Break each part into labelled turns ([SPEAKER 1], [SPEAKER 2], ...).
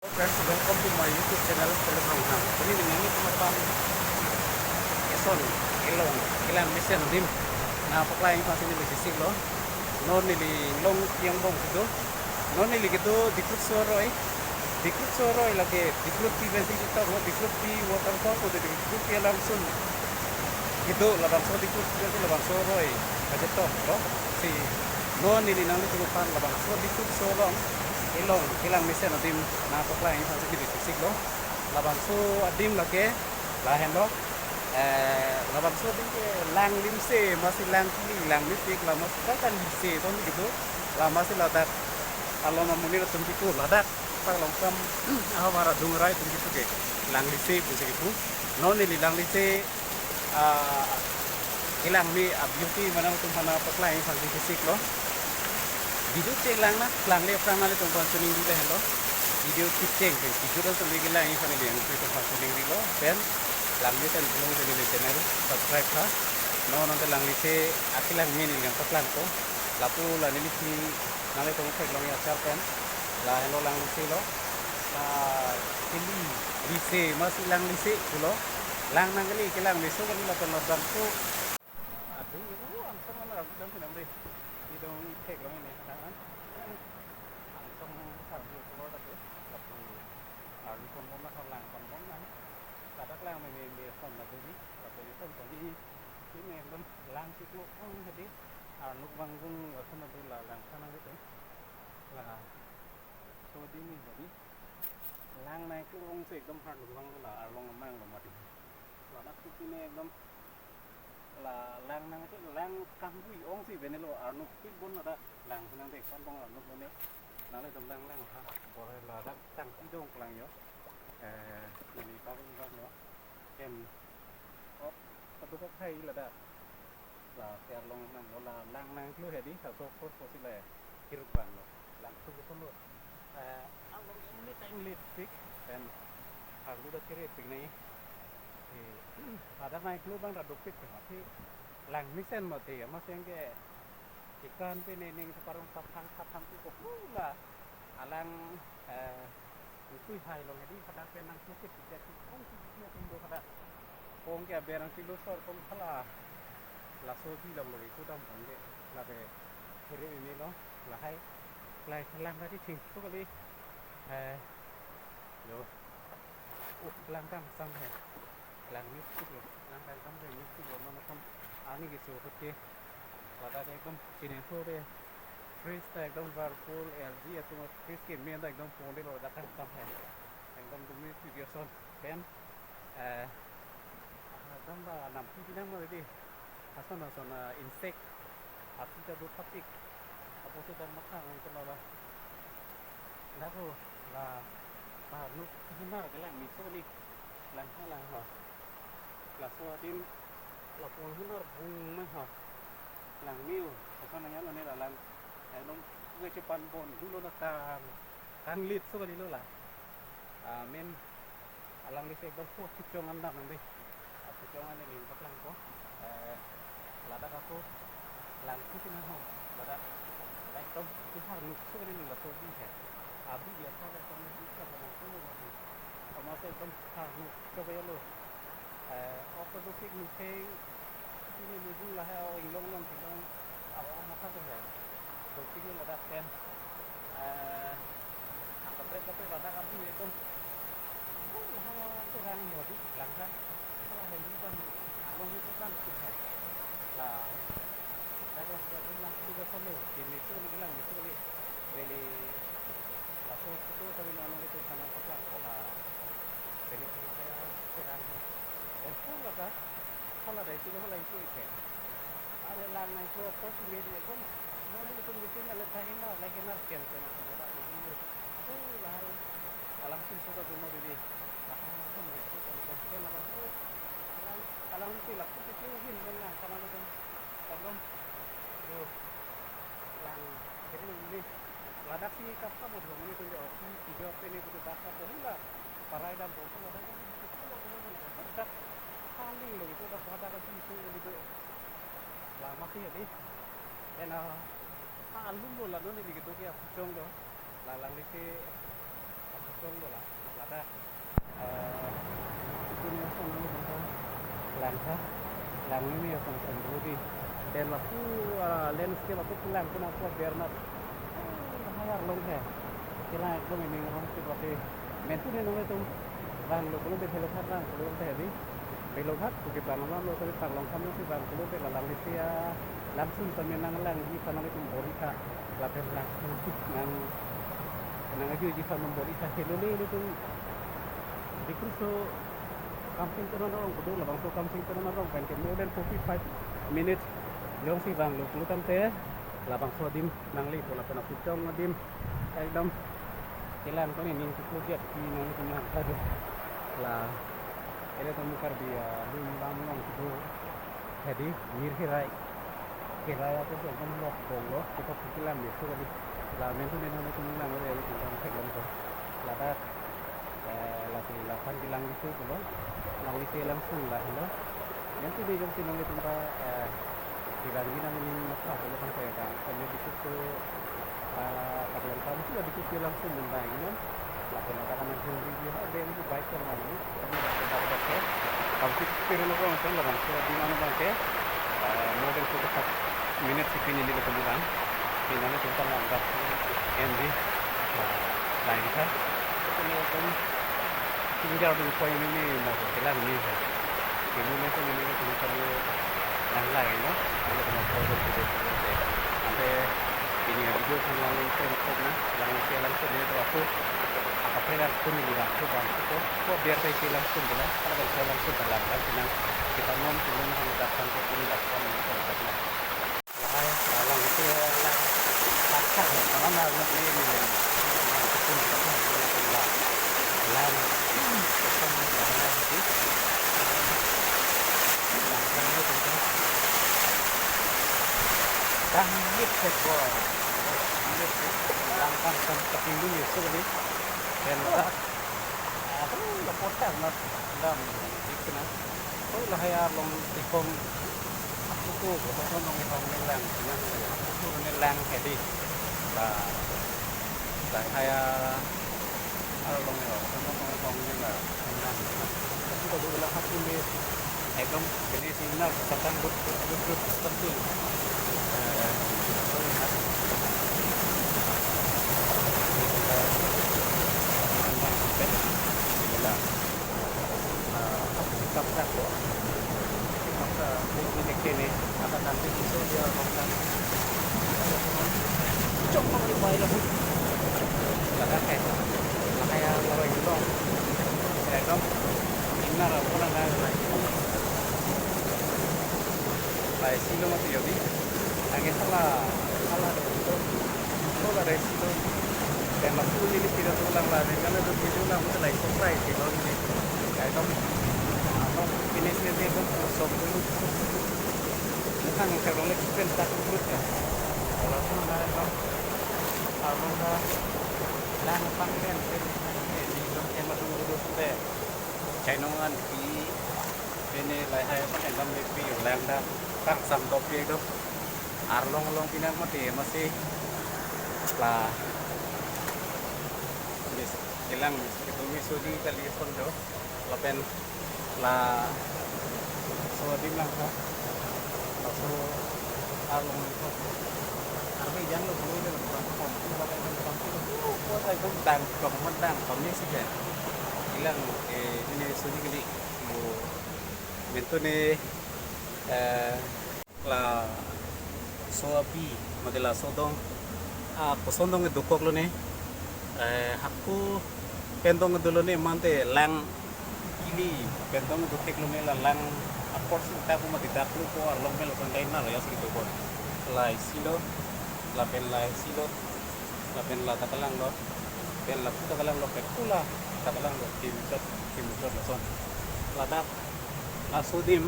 [SPEAKER 1] Friends, welcome to my YouTube channel Telegram. Kami dengan ini teman-teman Eson, Ilong, Ilan Mission Dim. Nah, pokoknya yang pasti ini sisik loh. Non ini long yang bong itu. Non ini gitu dikut soroi lagi, dikut di bensin kita, dikut di waterfall, atau dikut di langsung. Gitu, langsung dikut itu langsung soroi. Aja toh, loh. Si non ini nanti turutan langsung dikut sorong. Ilong, Ilang Mission Adim, nah pokoknya ini pasti di sisik loh. Labangso Adim lagi, lahen loh. Labangso Adim ke lang limse, masih lang kili, lang lipik, lah masih kan limse, tuh gitu. Lah masih ladak, kalau mamunir tuh gitu, ladak. Tak longkam, marah dungerai tuh gitu ke, lang limse bisa gitu. Non ini lang limse, ilang mi beauty mana tuh mana pokoknya ini pasti sisik loh. Video cek lang na, lang le frame na itong functioning dito hello. Video cek, video na tuloy lang yung kanila yung itong functioning dito. Then, lang le sa tulong sa nila channel, subscribe ha. No, nang lang le sa aki lang mini yung paklan ko. Lapu la nili si nang itong kay lang yung pen. La hello lang le sa lo. La kili lise mas lang lise kulo. Lang nang kali kilang miso kanila kan labang ko. Aduh, ang sama na lang pinang deh. Idong tek lang ini. Langsung sambil keluar tadi, tapi hari pun nak lang pun nan, kadang lang may son na tadi, tapi itu tadi ini belum lang situ tadi, nuk bangung apa nanti lang sana gitu, lah, so di ni tadi, lang naik tu orang sih एकदम hard nuk bangung lah, long mang lah mati, lah nak tu ini एकदम là lang năng cái lang cam vui ông gì về này lo ở nút cái bốn là đã lang năng để con bông ở nút bốn đấy nó lại tầm lang lang hả bỏ là đang tăng cái đông lang nhớ thì có cái con nữa em có tôi có thấy là đã là xe long năng đó là lang năng cứ hệ đi thảo số phốt phốt xin lệ khi được bạn rồi lang không có luôn ăn long ini teng lipstick dan harus udah kiri ini ada naik lu bang rada pik tapi lang misen mati ya mas yang ke ikan penening separuh sapang itu pula alang itu hai lo jadi kadang penang kusip jadi kong sibuknya indo kadang kong ke berang kilo sor kong kala la soji dong lo itu dong kong ke la be kiri ini lo la hai lang tadi ting tu kali yo lang tam sampai lang music loh, lang kayak kamu kayak music loh, mana kamu ani gitu, oke, pada kayak kamu kini tuh deh, freestyle kayak kamu full LG atau mas freestyle main kayak kamu phone loh, datang sampai, kayak kamu tuh music ya son, kan, kamu nampu tidak mau jadi, asal insect, atau jadi topik, apa sih dan makan itu lah, lalu lah, baru gimana kalau misalnya lang lah. Là so tim là con hút bùng mà hả làng miêu con này là nên là làng nó người chụp bàn bồn hút nó càng lít số đi luôn là men làng đi xem đâu có chụp cho ăn đậm đi chụp cho ăn này bắt làng có là đã có làng cứ thế nào không là đã đánh công cứ hàng lục số đi là số đi hè bây giờ sao lại con này cứ là làng cứ như vậy mà sẽ công hàng lục cho bây giờ luôn orthodoxic UK ini dulu lah yang long awak masa tu kan dokter ni ada kan apa mereka tu ada kami itu orang modi langkah orang Hindu kan long itu kan kita lah saya lah juga solo ini tu ni bilang itu kali beli lalu itu kali nama itu sana apa lah beli saya sekarang full là đó, không là để cho nó lên chuỗi kẹt. Ở làng này có suy nghĩ cũng nó cũng như thế là thấy nó lấy cái nó tiền cho nó người ta cũng như là làm sinh sống của nó đi không phải cái là làm cái là cái hình bên làng sao nó không rồi làng cái này đi là đắc sĩ cấp một hướng như thế đó thì cho bên này cũng đắc cũng là parai dan bông là đắc paling loh itu udah pada kan itu gitu lama sih jadi dan alum bola dulu gitu ya cong do lalang di si Betul lah. Lada. Itu ni apa namanya? Langkah. Lang ini apa namanya? Rudi. Dan waktu landscape waktu lang pun aku biar nak hayar long है किला एकदम ini orang seperti mentu ni namanya tu bang lo belum belok hat bang belum tadi belok hat kita bang lo tadi tang long kamu si bang belum belok lang Malaysia langsung sampai nang lang di sana itu Borika lapel lang nang aja di sana Borika helole itu di kurso camping turun orang kudu lah bang so camping turun orang kan more than 45 minutes long si bang lo belum tante labang sodim nang li pola pona pucong ngadim एकदम kilan ko ni ning tuklo get ki nang li kumang tado la ele to mukar dia lum lam long tu jadi mir hirai aku so kon lok bongo kita kilan ni so di la men tu nang li kumang le itu kan theklam ko la da la si la pan kilang itu ko nang li langsung lah lo men tu di jong si nang li tumpa kilang ni nang ni masa ko kan saya kan kami di situ kalau kamu sudah dikuti langsung menang, lakukan akan menjadi dia ada yang itu baik kan lagi, ini dapat dapat. Kalau kita perlu orang kan lawan sudah di mana bang ke, more than 45 minutes ini di kemudian, finalnya tentang langkah MD lain kan, kemudian tinggal di poin ini mau kelar ini, kemudian ini kemudian yang lain, no, kalau kita mau proses sampai ini video yang langsung na langsung langsung ini aku apa pelan pun ini langsung bantu kok biar saya langsung dulu kalau saya langsung dalam karena kita nom belum mendatang ke ini lakukan karena lalang itu lah pasang karena nak ini pun lalang itu kan langkah seperti ini sekali dan aku lepotan nak dalam ikan aku lah ya long tikong aku tu aku nong nong nelang dengan aku nelang hedi lah saya long nong nelang aku tu dulu lah aku ni ekdom jenis ini sekarang betul penting kapsa ko kapsa ini kene akan nanti bisa dia makan cok mau dibayar lah kayak kalau itu saya dong ingat apa namanya lah silo mati jadi agak salah itu salah dari situ dan waktu ini tidak terulang lagi karena itu video lah mesti like surprise gitu ini kayak dong finish ni pun sok dulu bukan kalau lagi kan satu perut ya kalau pun ada apa lan panggen di dalam dulu sampai chainongan di ini lai hai apa yang dalam lebih lang dah tak sam topi itu arlong pinang masih lah hilang itu misudi kali pun do lapen lah sodim lang ka so along itu army jangan lu boleh dalam kampung bagai kampung itu saya pun dan komandan kami sih kan hilang ini sudi kali mau bentuk ni lah soapi modela sodong posondong itu kok lo ni aku pentong dulu ni mante lang ini bentong itu teknologi lang aport kita pun mati daklu ko arlong melo container ya segitu ko lai silo lapen takalang lo pen la takalang lo pekula takalang lo kimut son ladak asudim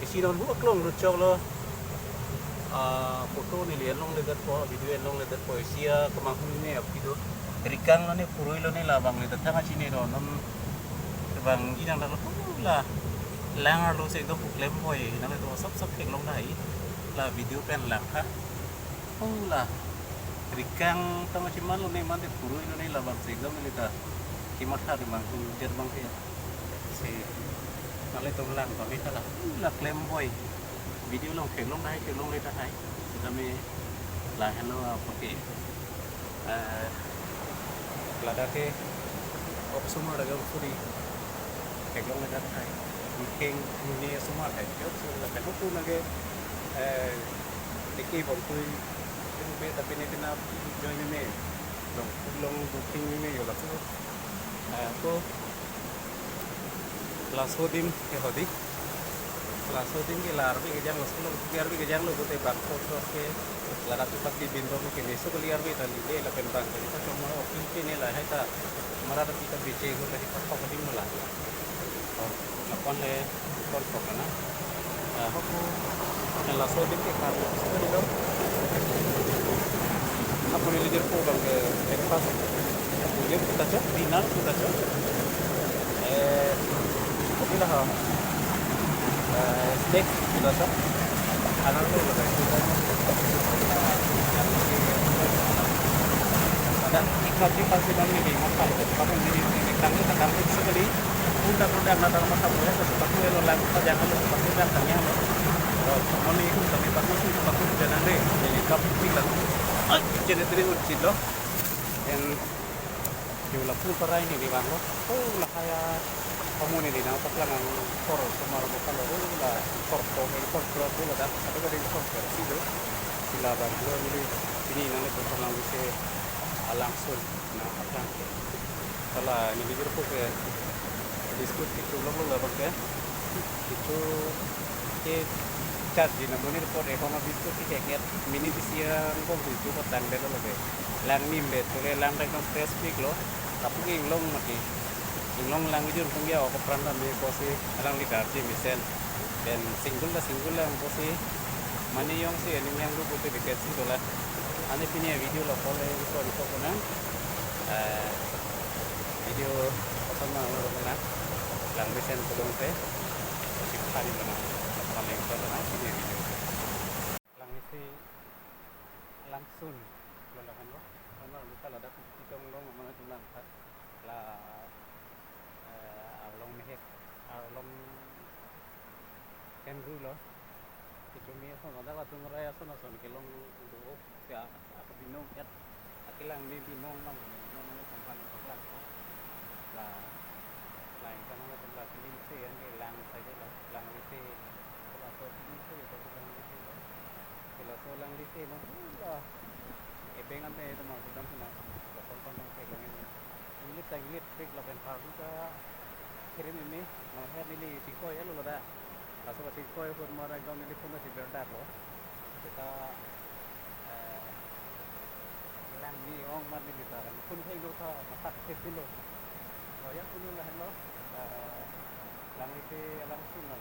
[SPEAKER 1] isidon bu aklong rucok lo foto ni lian long legat po video long legat po sia kemangkun ni video terikang lo ni purui lo ni labang ni tengah sini do nom bang ini đang là lang lo sẽ có phục lem hồi nó là đồ sắp sắp hiện long này là video pen lang ha là Rikang tama ciman lo nih mandi puru ini nih labang sehingga melita kimat hari mangku jerbang ke si nalai tuh lang kami kalah lah klaim boy video long kelong leta hai kami lah hello apa ke lada ke opsumur daga usuri kelong leta hai mungkin ini semua hai jauh sudah kan aku nage deki bangkui itu be tapi ini kena join ini long booking ini yo lah tuh aku Lasodin ke hodi Lasodin ke larbi ke jang lo larbi ke jang lo bote bakso ke lara tu pati bindo ke leso ke larbi tali le la pen bang kita cuma opin ke ne la hai ta mara ta kita bice go tadi pakko ke dim la oh lapan le kol pokana hoku Lasodin ke kar sekali lo apa ni leader ko bang breakfast punya kita cok dinner kita cok Inilah steak sudah sah, anak tu sudah sudah ada ikat di pasti bang ini makan, tapi ini kandang itu sekali undang natar masa boleh sesuatu yang lo lakukan jangan lo seperti yang tanya lo, kalau ini itu tapi bagus jangan deh, jadi kamu bilang, jadi tadi urut lo, yang jumlah pun perai ini bang lo, lah kayak kamu ini nak tak lang ang kor sumar mo kalau lah kor dulu dah ada kan ini kor itu sila bantu ini nanti berpelang bisa langsung nah apa kalau ini bijur pun ke diskut itu lo pakai itu ke chat di namanya report kalau diskut kayak mini siang kok itu petang deh lo ke lang nimbe tuh lang rekam spesifik lo tapi yang long mati Inglong lang ujur punggia aku pernah me kosi alang li darji misal dan single lang kosi mani yang si ini yang lu putih dekat situ lah ane punya video lah kalau itu pun video apa nama orang lang misal tolong teh hari mana paling tolong punya video lang isi langsung lalakan lo karena lupa ada kita ngomong mana tu lang lah long mehek long kenru lo itu mi so ada waktu ngeraya so nason kelong do ya apa binong kat akilang mi binong nang kompani pokla lah lain kan ada pokla pilih se yang lang saja lo lang se kalau so pilih se itu lang se lo kalau so lang se no lah ebengan me itu mah sudah pun konton kelong ini taglit pek lo kan juga kirim ini mahal ini tiko ya lo ada asal tiko ya formal agam ini pun masih berada lo kita lang ni orang mana ni kita pun saya lo ka masak kecil lo ya pun lah lo lang itu langsung lah